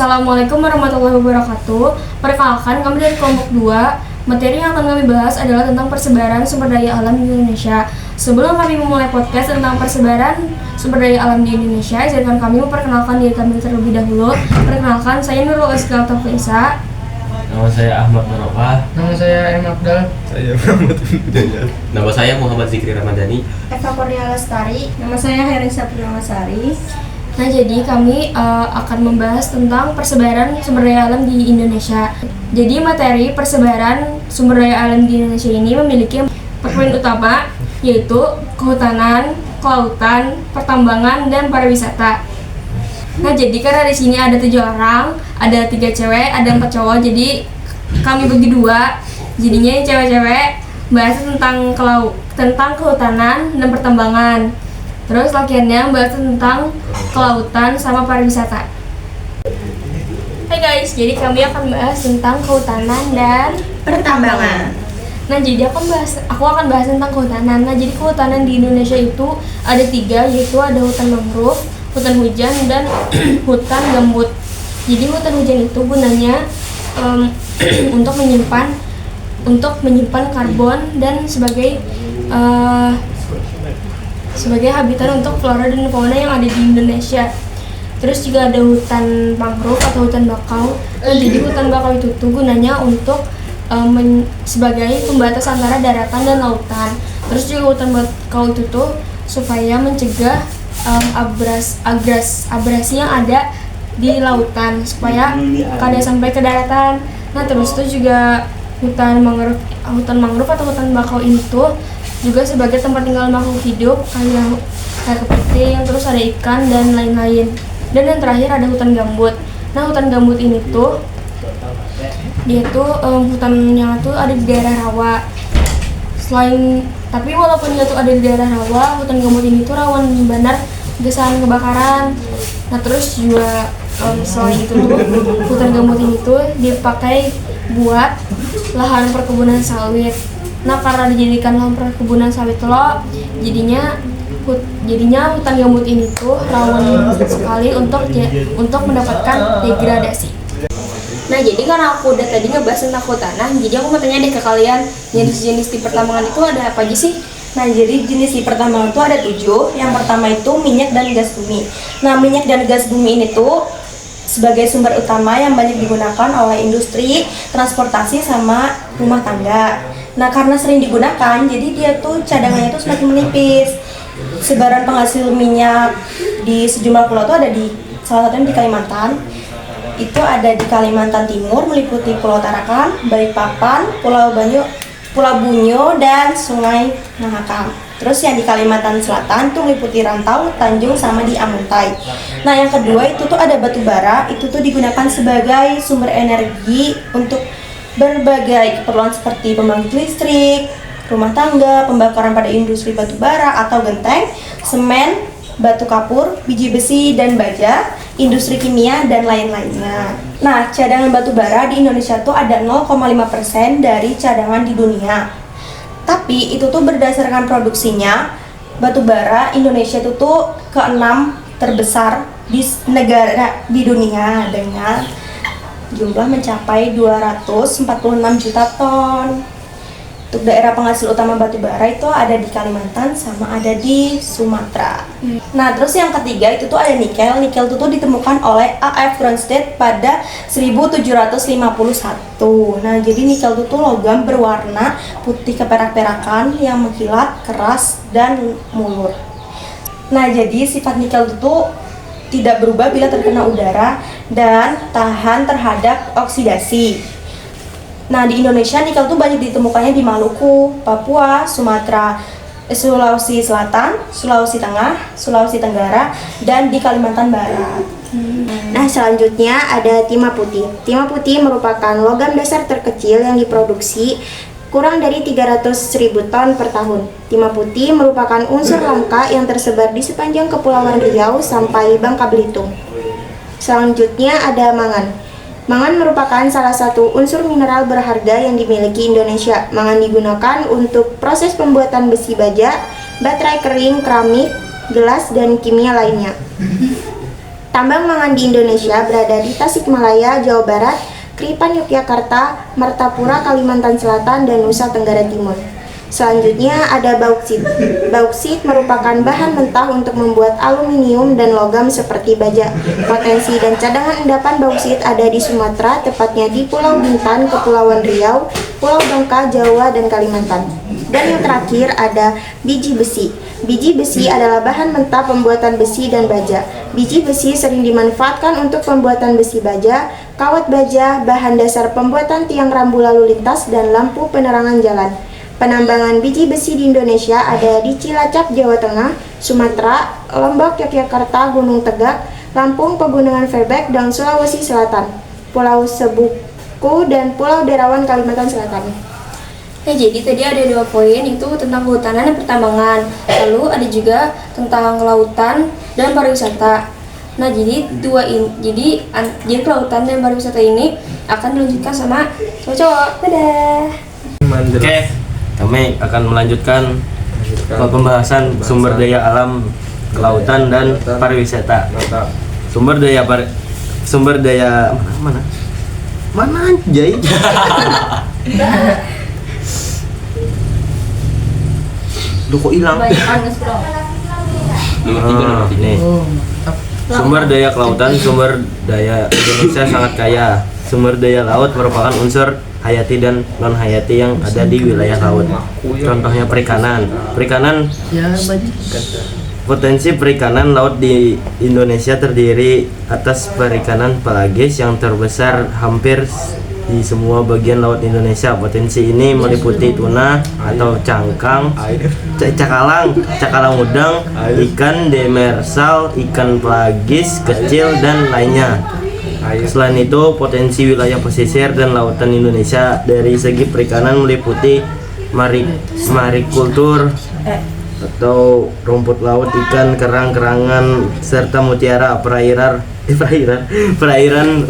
Assalamualaikum warahmatullahi wabarakatuh. Perkenalkan, kami dari kelompok 2. Materi yang akan kami bahas adalah tentang persebaran sumber daya alam di Indonesia. Sebelum kami memulai podcast tentang persebaran sumber daya alam di Indonesia, izinkan kami memperkenalkan diri kami terlebih dahulu. Perkenalkan, saya Nurul Azkal Taufiza. Nama saya Ahmad Barokah. Nama saya M. Abdal. Saya Muhammad Hidayat. Nama saya Muhammad Zikri Ramadhani. Eva Kurnia Lestari. Nama saya Herisa Purnamasari. Nah, jadi kami akan membahas tentang persebaran sumber daya alam di Indonesia. Jadi materi persebaran sumber daya alam di Indonesia ini memiliki 4 poin utama, yaitu kehutanan, kelautan, pertambangan, dan pariwisata. Nah, jadi karena di sini ada 7 orang, ada 3 cewek, ada 4 cowok, jadi kami bagi 2. Jadinya yang cewek-cewek bahas tentang kehutanan dan pertambangan. Terus latihannya bahas tentang kelautan sama pariwisata. Hai guys, jadi kami akan bahas tentang kehutanan dan Pertambangan. Nah, jadi aku akan bahas tentang kehutanan. Nah, jadi kehutanan di Indonesia itu ada 3, yaitu ada hutan mangrove, hutan hujan, dan hutan gambut. Jadi hutan hujan itu gunanya untuk menyimpan karbon dan sebagai habitat untuk flora dan fauna yang ada di Indonesia. Terus juga ada hutan mangrove atau hutan bakau. Jadi hutan bakau itu tuh gunanya untuk sebagai pembatas antara daratan dan lautan. Terus juga hutan bakau itu tuh supaya mencegah abrasi yang ada di lautan supaya kada sampai ke daratan. Nah, terus tuh juga hutan mangrove atau hutan bakau itu juga sebagai tempat tinggal makhluk hidup kayak kepiting, terus ada ikan dan lain-lain. Dan yang terakhir ada hutan gambut. Nah, hutan gambut ini tuh dia tuh hutannya tuh ada di daerah rawa. Tapi walaupun dia tuh ada di daerah rawa, hutan gambut ini tuh rawan benar gesahan kebakaran. Nah, terus juga selain itu tuh hutan gambut ini tuh dipakai buat lahan perkebunan sawit. Nah, karena dijadikan lahan perkebunan sawit loh, jadinya hutan gambut ini tuh rawan sekali untuk mendapatkan degradasi. Nah, jadi karena aku udah tadi ngebahas tentang kehutanan, jadi aku mau tanya deh ke kalian, jenis-jenis di pertambangan itu ada apa aja sih? Nah, jadi jenis di pertambangan itu ada 7. Yang pertama itu minyak dan gas bumi. Nah, minyak dan gas bumi ini tuh sebagai sumber utama yang banyak digunakan oleh industri, transportasi, sama rumah tangga. Nah, karena sering digunakan, jadi dia tuh cadangannya tuh semakin menipis. Sebaran penghasil minyak di sejumlah pulau tuh ada di salah satunya di Kalimantan. Itu ada di Kalimantan Timur meliputi Pulau Tarakan, Balikpapan, Pulau Bunyo, dan Sungai Mahakam. Terus yang di Kalimantan Selatan tuh meliputi Rantau, Tanjung, sama di Amuntai. Nah, yang kedua itu tuh ada batu bara. Itu tuh digunakan sebagai sumber energi untuk berbagai keperluan seperti pembangkit listrik, rumah tangga, pembakaran pada industri batu bara atau genteng, semen, batu kapur, biji besi dan baja, industri kimia, dan lain-lainnya. Nah, cadangan batu bara di Indonesia tuh ada 0,5% dari cadangan di dunia. Tapi itu tuh berdasarkan produksinya, batu bara Indonesia itu tuh ke-6 terbesar di negara di dunia dengan jumlah mencapai 246 juta ton. Untuk daerah penghasil utama batu bara itu ada di Kalimantan sama ada di Sumatera. Nah, terus yang ketiga itu tuh ada nikel. Nikel itu tuh ditemukan oleh A.F. Bronsted pada 1751. Nah, jadi nikel itu tuh logam berwarna putih keperak-perakan yang mengkilat, keras, dan mulur. Nah, jadi sifat nikel itu tuh tidak berubah bila terkena udara dan tahan terhadap oksidasi. Nah, di Indonesia nikel tuh banyak ditemukannya di Maluku, Papua, Sumatera, Sulawesi Selatan, Sulawesi Tengah, Sulawesi Tenggara, dan di Kalimantan Barat. Nah, selanjutnya ada timah putih. Timah putih merupakan logam dasar terkecil yang diproduksi kurang dari 300.000 ton per tahun. Timah putih merupakan unsur langka yang tersebar di sepanjang Kepulauan Riau sampai Bangka Belitung. Selanjutnya ada mangan. Mangan merupakan salah satu unsur mineral berharga yang dimiliki Indonesia. Mangan digunakan untuk proses pembuatan besi baja, baterai kering, keramik, gelas, dan kimia lainnya. Tambang mangan di Indonesia berada di Tasikmalaya, Jawa Barat, Kripan, Yogyakarta, Martapura, Kalimantan Selatan, dan Nusa Tenggara Timur. Selanjutnya ada bauksit. Bauksit merupakan bahan mentah untuk membuat aluminium dan logam seperti baja. Potensi dan cadangan endapan bauksit ada di Sumatera, tepatnya di Pulau Bintan, Kepulauan Riau, Pulau Bangka, Jawa, dan Kalimantan. Dan yang terakhir ada biji besi. Biji besi adalah bahan mentah pembuatan besi dan baja. Biji besi sering dimanfaatkan untuk pembuatan besi baja, kawat baja, bahan dasar pembuatan tiang rambu lalu lintas, dan lampu penerangan jalan. Penambangan biji besi di Indonesia ada di Cilacap, Jawa Tengah, Sumatera, Lombok, Yogyakarta, Gunung Tegak, Lampung, Pegunungan Febek, dan Sulawesi Selatan, Pulau Sebuku, dan Pulau Derawan, Kalimantan Selatan. Nah, jadi tadi ada 2 poin, itu tentang kehutanan dan pertambangan. Lalu ada juga tentang kelautan dan pariwisata. Nah, jadi jadi kelautan dan pariwisata ini akan dilanjutkan sama cowok-cowok. Dadah. Oke, kami akan melanjutkan pembahasan sumber daya alam kelautan dan pariwisata. Sumber daya mana anjay? Lu kok hilang? Nih. Sumber daya kelautan, sumber daya Indonesia sangat kaya. Sumber daya laut merupakan unsur hayati dan non hayati yang ada di wilayah laut. Contohnya perikanan. Potensi perikanan laut di Indonesia terdiri atas perikanan pelagis yang terbesar hampir di semua bagian laut Indonesia. Potensi ini meliputi tuna atau cangkang, cakalang udang, ikan demersal, ikan pelagis kecil, dan lainnya. Selain itu, potensi wilayah pesisir dan lautan Indonesia dari segi perikanan meliputi marikultur atau rumput laut, ikan, kerang-kerangan, serta mutiara, perairan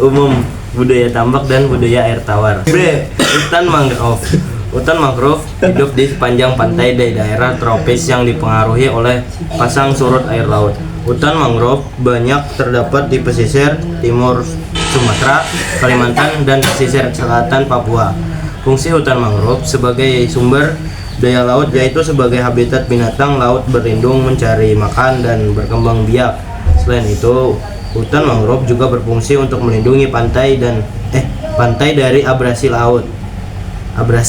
umum, budaya tambak, dan budaya air tawar. B. Hutan mangrove. Hutan mangrove hidup di sepanjang pantai di daerah tropis yang dipengaruhi oleh pasang surut air laut. Hutan mangrove banyak terdapat di pesisir timur Sumatera, Kalimantan, dan pesisir selatan Papua. Fungsi hutan mangrove sebagai sumber daya laut yaitu sebagai habitat binatang laut berlindung, mencari makan, dan berkembang biak. Selain itu, hutan mangrove juga berfungsi untuk melindungi pantai dari abrasi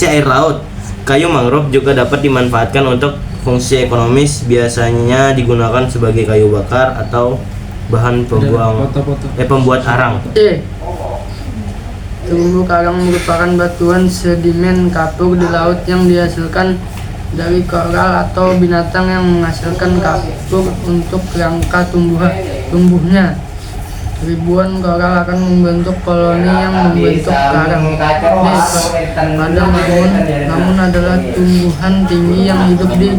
air laut. Kayu mangrove juga dapat dimanfaatkan untuk fungsi ekonomis, biasanya digunakan sebagai kayu bakar atau bahan pembuat arang. Terumbu karang merupakan batuan sedimen kapur di laut yang dihasilkan dari koral atau binatang yang menghasilkan kapur untuk kerangka tumbuhnya. Ribuan koral akan membentuk koloni yang membentuk karang. Padang lamun adalah tumbuhan tinggi yang hidup di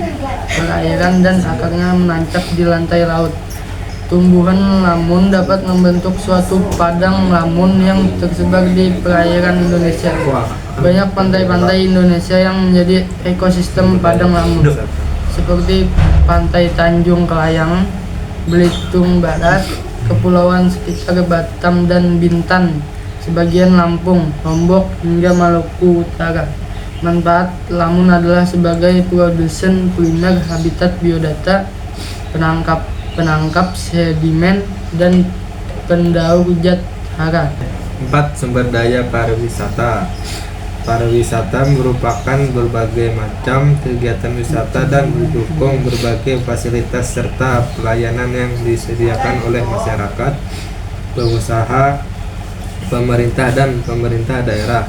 perairan dan akarnya menancap di lantai laut. Tumbuhan lamun dapat membentuk suatu padang lamun yang tersebar di perairan Indonesia. Banyak pantai-pantai Indonesia yang menjadi ekosistem padang lamun, seperti Pantai Tanjung Kelayang, Belitung Barat, kepulauan sekitar Batam dan Bintan, sebagian Lampung, Lombok, hingga Maluku Utara. Manfaat lamun adalah sebagai produsen kuliner, habitat biodata, penangkap sedimen, dan pendaur zat hara. 4. Sumber daya pariwisata. Pariwisata merupakan berbagai macam kegiatan wisata dan mendukung berbagai fasilitas serta pelayanan yang disediakan oleh masyarakat, pengusaha, pemerintah, dan pemerintah daerah.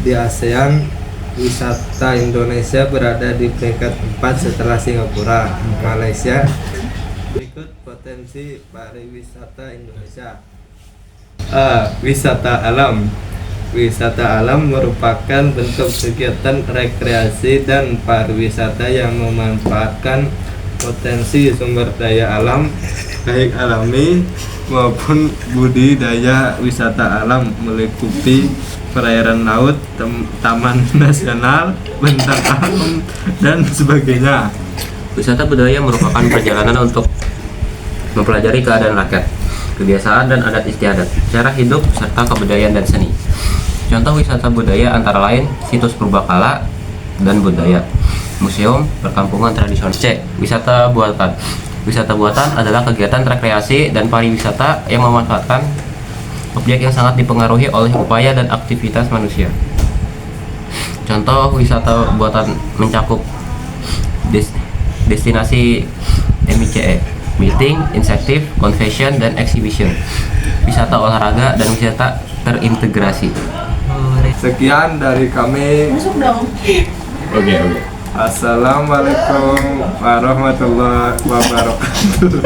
Di ASEAN, wisata Indonesia berada di peringkat 4 setelah Singapura, Malaysia. Berikut potensi pariwisata Indonesia. A. Wisata alam. Wisata alam merupakan bentuk kegiatan rekreasi dan pariwisata yang memanfaatkan potensi sumber daya alam, baik alami maupun budidaya. Wisata alam meliputi perairan laut, taman nasional, bentang alam, dan sebagainya. Wisata budaya merupakan perjalanan untuk mempelajari keadaan rakyat. kebiasaan dan adat istiadat, cara hidup serta kebudayaan dan seni. Contoh wisata budaya antara lain situs purbakala dan budaya, museum, perkampungan tradisional. C. Wisata buatan. Wisata buatan adalah kegiatan rekreasi dan pariwisata yang memanfaatkan objek yang sangat dipengaruhi oleh upaya dan aktivitas manusia. Contoh wisata buatan mencakup destinasi MICE, meeting, insentif, convention, dan exhibition, wisata olahraga, dan wisata terintegrasi. Sekian dari kami. Oke. Assalamualaikum warahmatullahi wabarakatuh.